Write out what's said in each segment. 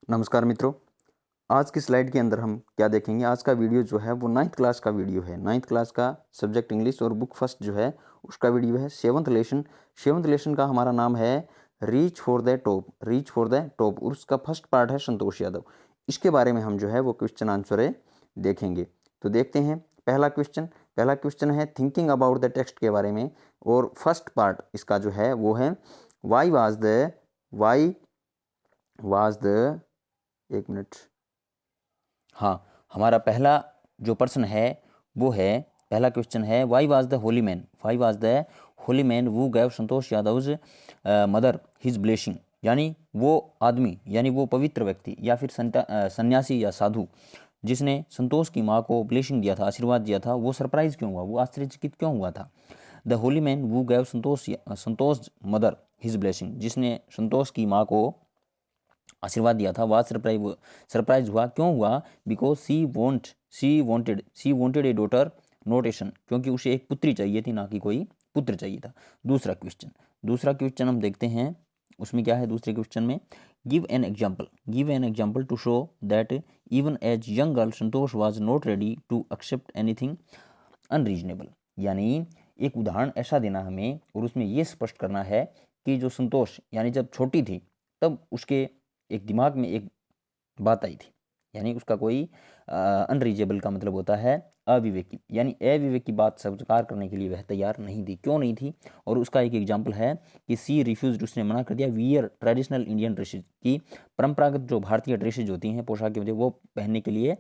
नमस्कार मित्रों, आज की स्लाइड के अंदर हम क्या देखेंगे। आज का वीडियो जो है वो 9th क्लास का वीडियो है। 9th क्लास का सब्जेक्ट इंग्लिश और बुक फर्स्ट जो है उसका वीडियो है। सेवंथ लेसन का हमारा नाम है reach for the top. Reach for the top और उसका फर्स्ट पार्ट है संतोष यादव। इसके बारे में हम जो है वो क्वेश्चन आंसर है देखेंगे। तो देखते हैं पहला क्वेश्चन है थिंकिंग अबाउट द टेक्स्ट के बारे में। और फर्स्ट पार्ट इसका जो है वो है वाई वाज द एक मिनट। हाँ, हमारा पहला जो प्रश्न है वो है, पहला क्वेश्चन है why was the holy man who gave Santosh Yadav's mother his blessing. यानी वो आदमी, यानी वो पवित्र व्यक्ति या फिर सन्यासी या साधु जिसने संतोष की माँ को ब्लेसिंग दिया था, आशीर्वाद दिया था, वो सरप्राइज क्यों हुआ, वो आश्चर्यचकित क्यों हुआ था। The holy man who gave Santosh mother his blessing, जिसने संतोष की माँ को आशीर्वाद दिया था, वह सरप्राइज हुआ, क्यों हुआ। Because she wanted a daughter not a son, क्योंकि उसे एक पुत्री चाहिए थी, ना कि कोई पुत्र चाहिए था। दूसरा क्वेश्चन हम देखते हैं, उसमें क्या है दूसरे क्वेश्चन में, give an example to show that even as young girl Santosh was not ready to accept anything unreasonable. यानी एक उदाहरण ऐसा देना हमें और उसमें यह स्पष्ट करना है कि जो संतोष यानी जब छोटी थी तब उसके एक दिमाग में एक बात आई थी, यानी उसका कोई अनरीजेबल का मतलब होता है अविवेकी, यानी अविवेकी बात स्वीकार करने के लिए वह तैयार नहीं थी। क्यों नहीं थी, और उसका एक एग्जाम्पल है कि सी रिफ्यूज, उसने मना कर दिया वियर ट्रेडिशनल इंडियन ड्रेसेज की, परंपरागत जो भारतीय ड्रेसेज होती हैं, पोशाकें होती हैं, वो पहनने के लिए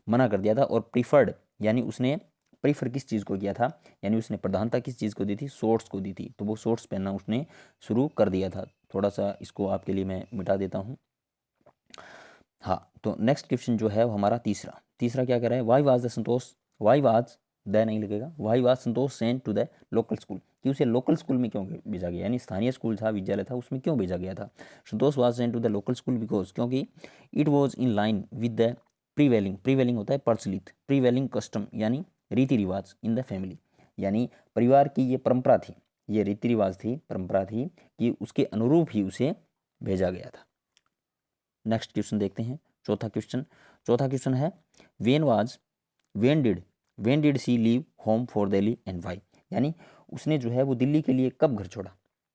मना कर दिया था। और प्रीफर्ड, यानी उसने प्रीफर किस चीज़ को किया था, यानी उसने प्रधानता किस चीज़ को दी थी, शॉर्ट्स को दी थी, तो वो शॉर्ट्स पहनना उसने शुरू कर दिया था। थोड़ा सा इसको आपके लिए मैं मिटा देता हूँ। हाँ, तो नेक्स्ट क्वेश्चन जो है वो हमारा तीसरा क्या कर रहा है, why was Santosh sent to the local school, कि उसे लोकल स्कूल में क्यों भेजा गया, यानी स्थानीय स्कूल था, विद्यालय था, उसमें क्यों भेजा गया था। Santosh was sent to the local school because, क्योंकि it was in line with the prevailing होता है प्रचलित, प्रीवेलिंग कस्टम यानी रीति रिवाज इन द फैमिली, यानी परिवार की ये परंपरा थी, ये रीति रिवाज थी, परंपरा थी कि उसके अनुरूप ही उसे भेजा गया था। नेक्स्ट क्वेश्चन देखते हैं, चौथा क्वेश्चन है when did she leave home for Delhi and why, यानी उसने जो है वो दिल्ली के लिए कब घर छोड़ा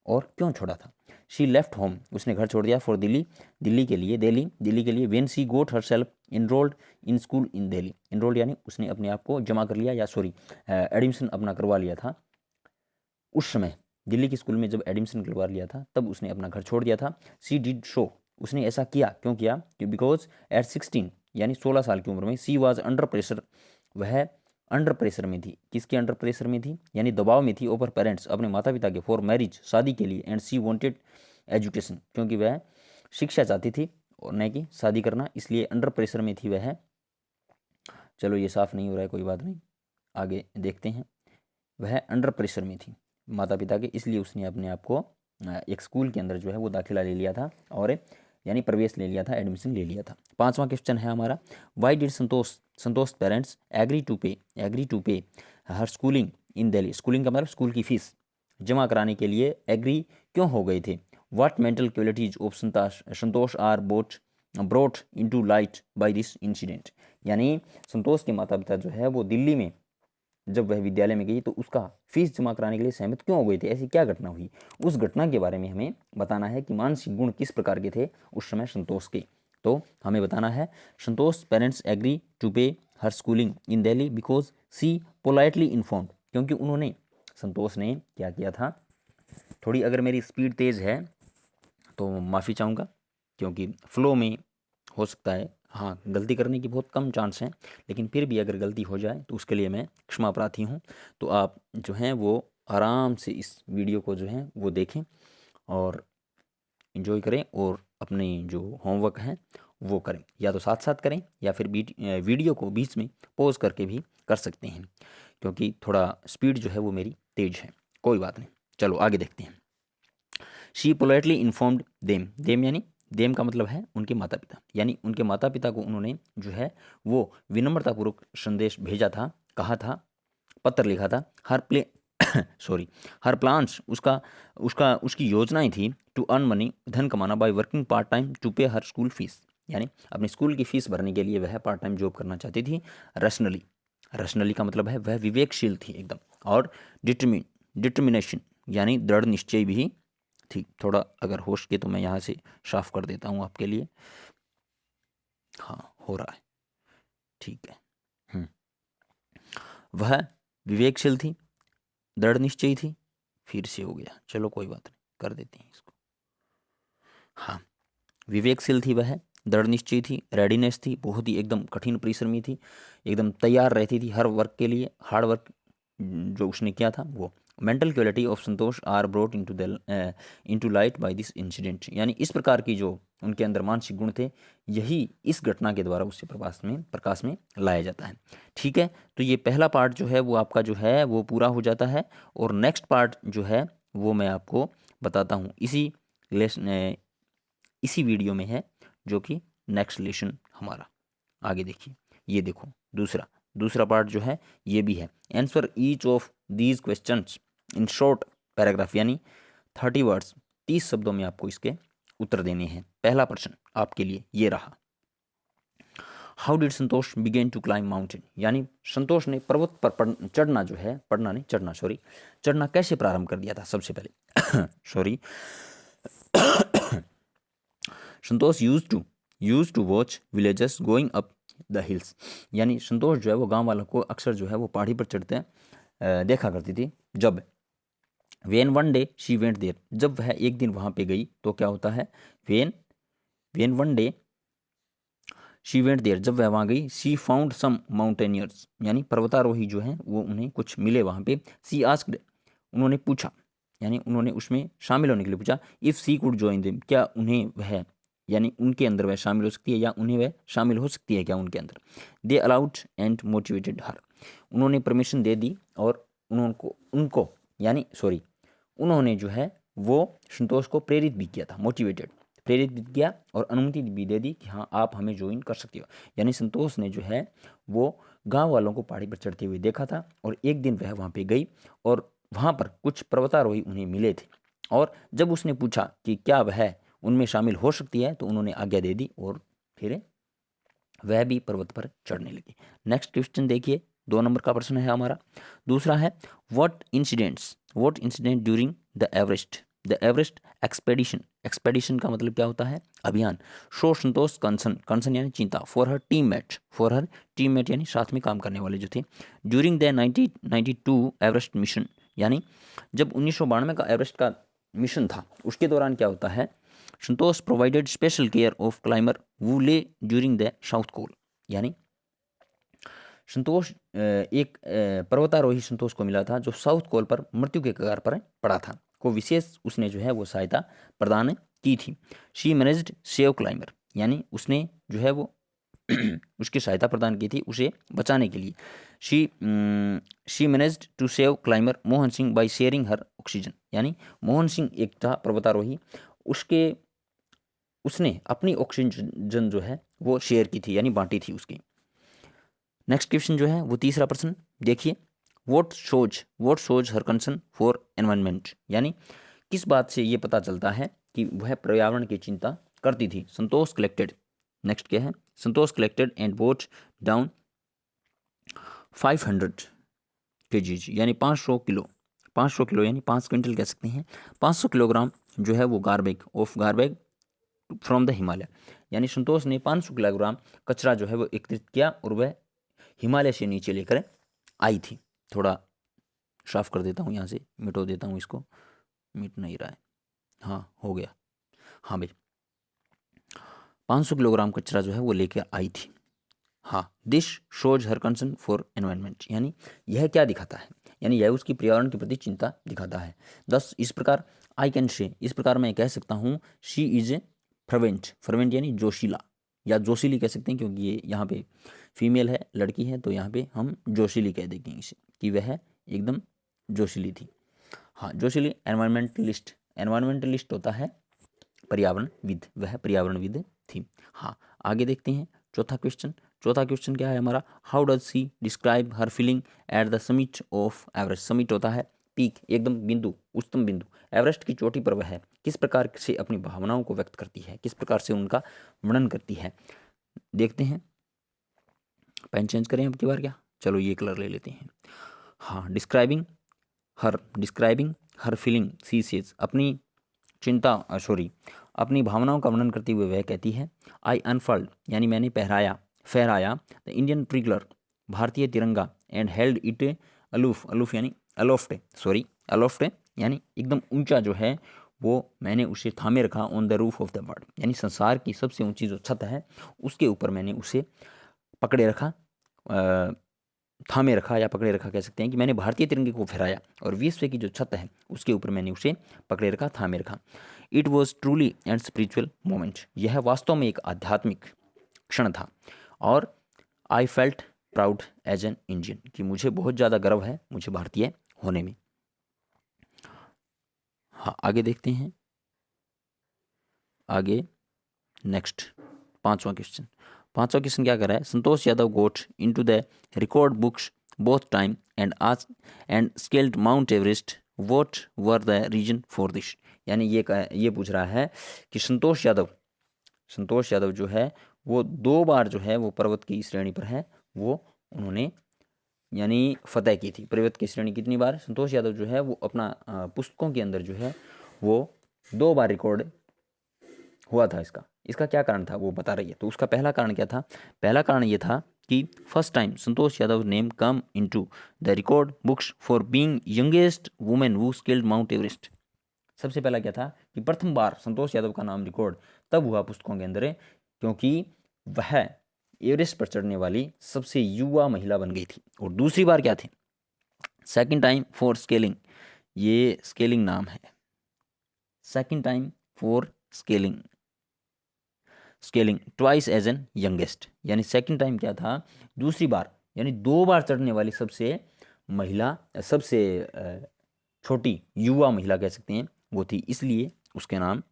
और क्यों छोड़ा था। शी लेफ्ट होम, उसने घर छोड़ दिया, फॉर दिल्ली के लिए when she got herself enrolled in school in Delhi, enrolled यानी उसने अपने आप को जमा कर लिया, या एडमिशन अपना करवा लिया था। उस समय दिल्ली के स्कूल में जब एडमिशन करवा लिया था तब उसने अपना घर छोड़ दिया था। सी डिड शो, उसने ऐसा किया, क्यों किया, बिकॉज एट 16 यानी 16 साल की उम्र में सी वाज अंडर प्रेशर, वह अंडर प्रेशर में थी, किसके अंडर प्रेशर में थी, यानी दबाव में थी, ओवर पेरेंट्स, अपने माता पिता के, फॉर मैरिज, शादी के लिए, एंड सी वांटेड एजुकेशन, क्योंकि वह शिक्षा चाहती थी और न कि शादी करना, इसलिए अंडर प्रेशर में थी वह। चलो ये साफ नहीं हो रहा है, कोई बात नहीं, आगे देखते हैं। वह अंडर प्रेशर में थी माता पिता के, इसलिए उसने अपने आप को एक स्कूल के अंदर जो है वो दाखिला ले लिया था, और यानी प्रवेश ले लिया था, एडमिशन ले लिया था। पांचवा क्वेश्चन है हमारा, why did Santosh parents agree to pay her schooling in Delhi, schooling का मतलब स्कूल की फीस जमा कराने के लिए एग्री क्यों हो गए थे। What mental qualities of Santosh are brought into light by this incident, यानी संतोष के माता पिता जो है वो दिल्ली में जब वह विद्यालय में गई तो उसका फीस जमा कराने के लिए सहमत क्यों हो गई थी, ऐसी क्या घटना हुई, उस घटना के बारे में हमें बताना है कि मानसिक गुण किस प्रकार के थे उस समय संतोष के। तो हमें बताना है, संतोष parents agree to pay her schooling in Delhi because she politely informed, क्योंकि उन्होंने, संतोष ने क्या किया था, थोड़ी अगर मेरी स्पीड तेज़ है तो माफ़ी चाहूँगा, क्योंकि फ्लो में हो सकता है, हाँ गलती करने की बहुत कम चांस हैं, लेकिन फिर भी अगर गलती हो जाए तो उसके लिए मैं क्षमा प्रार्थी हूँ। तो आप जो हैं वो आराम से इस वीडियो को जो है वो देखें और इन्जॉय करें, और अपने जो होमवर्क हैं वो करें, या तो साथ साथ करें या फिर वीडियो को बीच में पॉज करके भी कर सकते हैं, क्योंकि थोड़ा स्पीड जो है वो मेरी तेज है, कोई बात नहीं। चलो आगे देखते हैं। शी पोलाइटली इन्फॉर्म्ड देम यानी देम का मतलब है उनके माता पिता, यानी उनके माता पिता को उन्होंने जो है वो विनम्रतापूर्वक संदेश भेजा था, कहा था, पत्र लिखा था। हर प्लान्स उसकी योजनाएं थी टू अर्न मनी, धन कमाना, by working part time to pay her school fees, यानी अपने स्कूल की फीस भरने के लिए वह पार्ट टाइम जॉब करना चाहती थी। रैशनली, रैशनली का मतलब है वह विवेकशील थी एकदम। और डिटर्मिनेशन यानी दृढ़ निश्चय भी थी। थोड़ा अगर हो सके तो मैं यहाँ से साफ कर देता हूँ आपके लिए। हाँ, हो रहा है, ठीक है। वह विवेकशील थी, दृढ़ निश्चयी थी, फिर से हो गया, चलो कोई बात नहीं, कर देते हैं इसको। हाँ, विवेकशील थी वह, दृढ़ निश्चयी थी, रेडीनेस थी, बहुत ही एकदम कठिन परिश्रमी थी, एकदम तैयार रहती थी हर वर्क के लिए, हार्ड वर्क जो उसने किया था वो। Mental quality of Santosh are brought into light by this incident, यानी इस प्रकार की जो उनके अंदर मानसिक गुण थे, यही इस घटना के द्वारा उससे प्रकाश में लाया जाता है। ठीक है, तो ये पहला पार्ट जो है वो आपका जो है वो पूरा हो जाता है। और नेक्स्ट पार्ट जो है वो मैं आपको बताता हूँ इसी वीडियो में है, जो कि नेक्स्ट लेसन हमारा। आगे देखिए, ये देखो दूसरा पार्ट जो है ये भी है। Answer each of these questions in short paragraph, यानी 30 वर्ड्स, 30 शब्दों में आपको इसके उत्तर देने हैं। पहला प्रश्न आपके लिए ये रहा, how did Santosh begin to climb mountain, यानी संतोष ने पर्वत पर चढ़ना जो है, चढ़ना कैसे प्रारंभ कर दिया था सबसे पहले। Sorry. Santosh used to watch villagers going up the hills, यानी संतोष जो है वो गांव वालों को अक्सर जो है वो पहाड़ी पर चढ़ते देखा करती थी। जब when one day she went there, जब वह एक दिन वहां पे गई तो क्या होता है, when one day she went there, जब वह वहां गई, शी फाउंड सम माउंटेनियर्स, यानी पर्वतारोही जो हैं वो उन्हें कुछ मिले वहां पे। सी आस्क्ड, उन्होंने पूछा, यानी उन्होंने उसमें शामिल होने के लिए पूछा। If she could join them, क्या उन्हें वह, यानी उनके अंदर वह शामिल हो सकती है, या उन्हें वह शामिल हो सकती है क्या उनके अंदर। दे अलाउड एंड मोटिवेटेड हर, उन्होंने परमिशन दे दी और उनको यानी सॉरी उन्होंने जो है वो संतोष को प्रेरित भी किया था, प्रेरित भी किया और अनुमति भी दे दी कि हाँ आप हमें ज्वाइन कर सकते हो। यानी संतोष ने जो है वो गांव वालों को पहाड़ी पर चढ़ते हुए देखा था, और एक दिन वह वहाँ पे गई और वहाँ पर कुछ पर्वतारोही उन्हें मिले थे, और जब उसने पूछा कि क्या वह उनमें शामिल हो सकती है तो उन्होंने आज्ञा दे दी और फिर वह भी पर्वत पर चढ़ने लगी। नेक्स्ट क्वेश्चन देखिए, 2 नंबर का प्रश्न है हमारा। दूसरा है, what incident during the Everest expedition का मतलब क्या होता है, अभियान। शो संतोष कंसन यानी चिंता, फॉर हर टीममेट यानी साथ में काम करने वाले जो थे। ड्यूरिंग द 1992 एवरेस्ट मिशन, यानी जब 1992 का एवरेस्ट का मिशन था उसके दौरान क्या होता है, Santosh provided special care of climber who lay during the South Col, यानी संतोष एक पर्वतारोही संतोष को मिला था जो साउथ कोल पर मृत्यु के कगार पर पड़ा था, को विशेष उसने जो है वो सहायता प्रदान की थी। शी मैनेज्ड सेव क्लाइंबर, यानी उसने जो है वो उसकी सहायता प्रदान की थी उसे बचाने के लिए। She managed to save climber Mohan Singh by sharing her oxygen, यानी मोहन सिंह एक था पर्वतारोही, उसने अपनी ऑक्सीजन जो है वो शेयर की थी, यानी बांटी थी उसकी। नेक्स्ट क्वेश्चन जो है वो तीसरा प्रश्न देखिए, what shows her concern for environment, यानी किस बात से ये पता चलता है कि वह पर्यावरण की चिंता करती थी। संतोष कलेक्टेड, नेक्स्ट क्या है, Santosh collected and brought down 500 kg, यानी 500 किलो यानी 5 क्विंटल कह सकते हैं, 500 किलोग्राम जो है वो गारबेग फ्रॉम द हिमालय, यानी संतोष ने 500 किलोग्राम कचरा जो है वो एकत्रित किया और वह हिमालय से नीचे लेकर आई थी। थोड़ा साफ कर देता हूँ, यहाँ से मिटो देता हूँ इसको, मिट नहीं रहा है, हाँ हो गया, हाँ भाई 500 किलोग्राम कचरा जो है वो लेकर आई थी। हाँ, this shows her concern for environment, यानी यह क्या दिखाता है, यानी यह उसकी पर्यावरण के प्रति चिंता दिखाता है। दस इस प्रकार आई कैन से, इस प्रकार मैं कह सकता हूँ, शी इज ए फर्वेंट यानी जोशीला या जोशीली कह सकते हैं, क्योंकि ये यहाँ पे फीमेल है, लड़की है, तो यहाँ पे हम जोशीली कह देंगे इसे, कि वह एकदम जोशीली थी। हाँ, जोशीली एनवायरमेंटलिस्ट होता है पर्यावरणविद, वह पर्यावरणविद थी। हाँ, आगे देखते हैं चौथा क्वेश्चन क्या है हमारा, how does she describe her feeling at the summit of Everest. Summit होता है पीक, एकदम बिंदु, उच्चतम बिंदु, एवरेस्ट की चोटी पर वह किस प्रकार से अपनी भावनाओं को व्यक्त करती है, किस प्रकार से उनका वर्णन करती है। देखते हैं, पेन चेंज करें अब की बार क्या, चलो ये कलर ले लेते हैं। हाँ, describing her feeling she says, अपनी चिंता अपनी भावनाओं का वर्णन करते हुए वह कहती है, आई अनफर्ल्ड यानी मैंने फहराया द इंडियन ट्रिगलर, भारतीय तिरंगा, एंड हेल्ड इट अलूफ यानी अलोफ्ट यानी एकदम ऊंचा जो है वो मैंने उसे थामे रखा, on the roof of the world यानी संसार की सबसे ऊंची जो छत है उसके ऊपर मैंने उसे पकड़े रखा, थामे रखा या पकड़े रखा कह सकते हैं कि मैंने भारतीय तिरंगे को फहराया और विश्व की जो छत है उसके ऊपर मैंने उसे पकड़े रखा, थामे रखा। It was truly and spiritual moment, यह वास्तव में एक आध्यात्मिक क्षण था। और I felt proud as an Indian, कि मुझे बहुत ज़्यादा गर्व है मुझे भारतीय होने में। हाँ, आगे देखते हैं, आगे नेक्स्ट पांचवा क्वेश्चन क्या कर रहा है, Santosh Yadav got into the record books both time and scaled Mount Everest, what were the reason for this. यानी ये पूछ रहा है कि संतोष यादव जो है वो 2 बार जो है वो पर्वत की श्रेणी पर है, वो उन्होंने यानी फतेह की थी। पर्वत की श्रेणी कितनी बार संतोष यादव जो है वो अपना पुस्तकों के अंदर जो है वो 2 बार रिकॉर्ड हुआ था। इसका क्या कारण था वो बता रही है। तो उसका पहला कारण क्या था, पहला कारण ये था कि first time Santosh Yadav name come into the record books for being youngest women who scaled Mount Everest. सबसे पहला क्या था कि प्रथम बार संतोष यादव का नाम रिकॉर्ड तब हुआ पुस्तकों के अंदर क्योंकि वह एवरेस्ट पर चढ़ने वाली सबसे युवा महिला बन गई थी। और दूसरी बार क्या थी, सेकंड टाइम फॉर स्केलिंग, ये स्केलिंग नाम है, second time for scaling twice as an youngest, यानी सेकंड टाइम क्या था, दूसरी बार यानी 2 बार चढ़ने वाली सबसे छोटी युवा महिला कह सकते हैं वो थी, इसलिए उसके नाम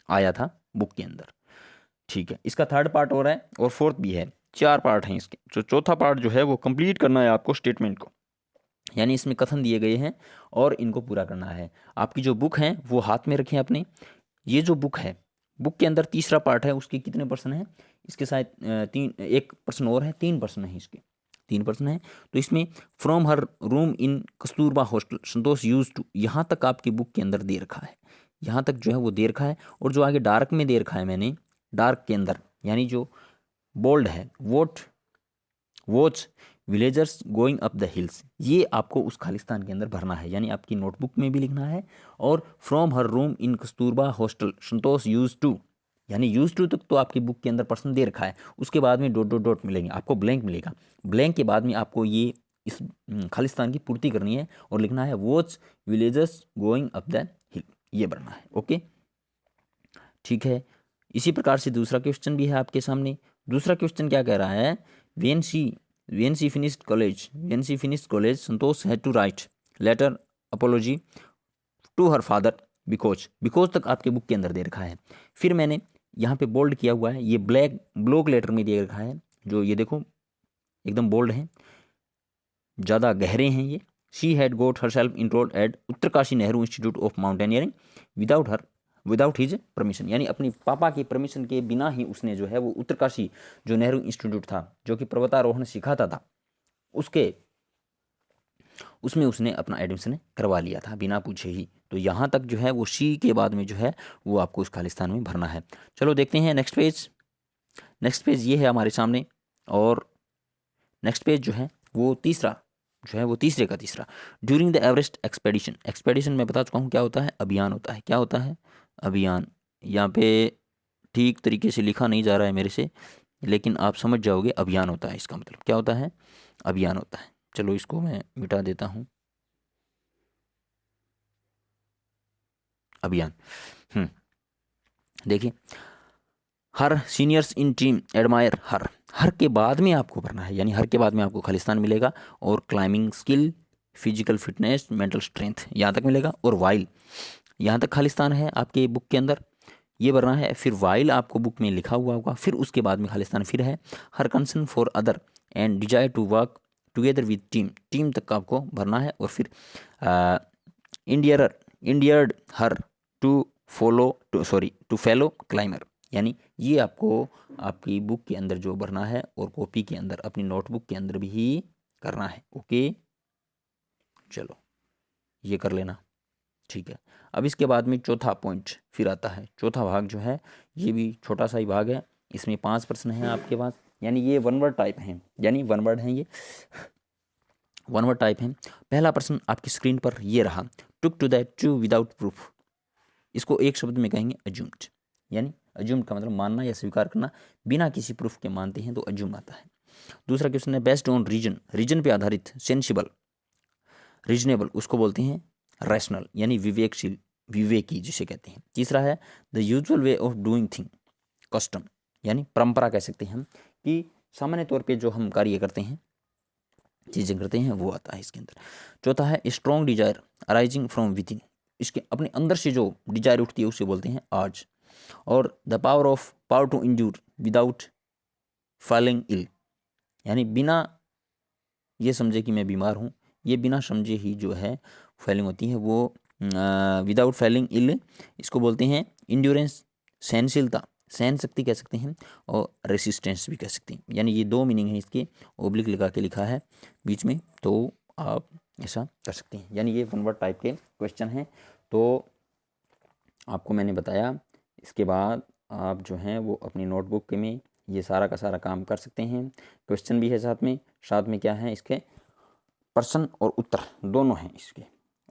आया था बुक के अंदर। ठीक है, इसका थर्ड पार्ट हो रहा है और फोर्थ भी है, 4 पार्ट हैं इसके। जो चौथा पार्ट जो है वो कंप्लीट करना है आपको स्टेटमेंट को, यानी इसमें कथन दिए गए हैं और इनको पूरा करना है। आपकी जो बुक है वो हाथ में रखें अपने। ये जो बुक है, बुक के अंदर तीसरा पार्ट है, उसके कितने पर्सन है, इसके शायद 1 पर्सन और है, 3 पर्सन है, इसके 3 पर्सन है। तो इसमें from her room in Kasturba hostel Santosh used to, यहाँ तक आपकी बुक के अंदर दे रखा है, यहाँ तक जो है वो दे रखा है। और जो आगे डार्क में दे रखा है मैंने, डार्क के अंदर यानी जो बोल्ड है, watch villagers going up the hills, ये आपको उस खालिस्तान के अंदर भरना है, यानी आपकी नोटबुक में भी लिखना है। और from her room in Kasturba hostel Santosh used to, यानी यूज टू तक तो आपकी बुक के अंदर पर्सन दे रखा है, उसके बाद में डॉट मिलेंगे, आपको ब्लैंक मिलेगा। ब्लैंक के बाद में आपको ये इस खालिस्तान की पूर्ति करनी है और लिखना है watch villagers going up the हिल, ये भरना है। ओके, ठीक है। इसी प्रकार से दूसरा क्वेश्चन भी है आपके सामने। दूसरा क्वेश्चन क्या कह रहा है, when she finished college Santosh had to write letter apology to her father because तक आपके बुक के अंदर दे रखा है। फिर मैंने यहाँ पे बोल्ड किया हुआ है, ये ब्लॉक लेटर में दे रखा है, जो ये देखो एकदम बोल्ड है, ज़्यादा गहरे हैं ये। She had got herself enrolled at Uttarkashi Nehru institute of mountaineering without his permission, यानी अपनी पापा की परमिशन के बिना ही उसने जो है वो उत्तरकाशी जो नेहरू इंस्टीट्यूट था जो कि पर्वतारोहण सिखाता था उसमें उसने अपना एडमिशन करवा लिया था बिना पूछे ही। तो यहाँ तक जो है वो शी के बाद में जो है वो आपको उस खालिस्तान में भरना है। चलो देखते हैं नेक्स्ट पेज ये है हमारे सामने। और नेक्स्ट पेज जो है वो तीसरा जो है वो तीसरे का तीसरा, ड्यूरिंग द एवरेस्ट एक्सपेडिशन मैं बता चुका हूँ क्या होता है, अभियान होता है। क्या होता है, अभियान। यहाँ पे ठीक तरीके से लिखा नहीं जा रहा है मेरे से, लेकिन आप समझ जाओगे अभियान होता है, इसका मतलब क्या होता है, अभियान होता है। चलो इसको मैं मिटा देता हूँ, अभियान। देखिए, हर सीनियर्स इन टीम एडमायर हर के बाद में आपको भरना है, यानी हर के बाद में आपको खालिस्तान मिलेगा। और climbing skill, physical fitness, mental strength यहाँ तक मिलेगा। और वाइल यहाँ तक खालिस्तान है आपके बुक के अंदर, ये भरना है। फिर वाइल आपको बुक में लिखा हुआ होगा, फिर उसके बाद में खालिस्तान फिर है। Her concern for other and desire to work together with team तक आपको भरना है। और फिर endeared her to to fellow climber, यानी ये आपको आपकी बुक के अंदर जो भरना है और कॉपी के अंदर अपनी नोटबुक के अंदर भी करना है। ओके, चलो ये कर लेना, ठीक है। अब इसके बाद में चौथा पॉइंट फिर आता है। चौथा भाग जो है ये भी छोटा सा ही भाग है, इसमें 5 प्रश्न हैं आपके पास, यानी ये वन वर्ड टाइप हैं, यानी वन वर्ड हैं, ये वन वर्ड टाइप हैं। पहला प्रश्न आपकी स्क्रीन पर ये रहा, took to that true without proof. इसको एक शब्द में कहेंगे अज्यूम्ड, यानी अज्यूम्ड का मतलब मानना या स्वीकार करना, बिना किसी प्रूफ के मानते हैं तो अज्यूम आता है। दूसरा क्वेश्चन है बेस्ड ऑन रीजन, रीजन पे आधारित, सेंसिबल, रीजनेबल उसको बोलते हैं रैशनल, यानी विवेकशील, विवेकी जिसे कहते हैं। तीसरा है the usual way of doing thing, custom, यानी परंपरा कह सकते हैं हम, कि सामान्य तौर पे जो हम कार्य करते हैं, चीज़ें करते हैं, वो आता है इसके अंदर। चौथा है strong Dzire arising from within, इसके अपने अंदर से जो डिजायर उठती है उसे बोलते हैं आज। और the power to endure without falling ill, यानी बिना ये समझे कि मैं बीमार हूँ, ये बिना समझे ही जो है फैलिंग होती है, वो विदाउट फैलिंग इल इसको बोलते हैं इंड्योरेंस, सहनशीलता, सहन शक्ति कह सकते हैं, और रेसिस्टेंस भी कह सकते हैं। यानी ये दो मीनिंग है इसके, ओब्लिक लगा के लिखा है बीच में, तो आप ऐसा कर सकते हैं। यानी ये वन वर्ड टाइप के क्वेश्चन हैं, तो आपको मैंने बताया। इसके बाद आप जो हैं वो अपनी नोटबुक में ये सारा का सारा काम कर सकते हैं। क्वेश्चन भी है साथ में क्या है, इसके प्रश्न और उत्तर दोनों हैं इसके।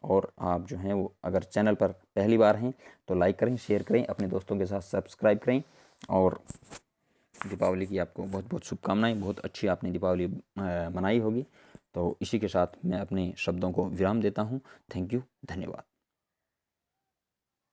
और आप जो हैं वो अगर चैनल पर पहली बार हैं तो लाइक करें, शेयर करें, अपने दोस्तों के साथ सब्सक्राइब करें। और दीपावली की आपको बहुत बहुत शुभकामनाएं, बहुत अच्छी आपने दीपावली मनाई होगी। तो इसी के साथ मैं अपने शब्दों को विराम देता हूँ। थैंक यू, धन्यवाद।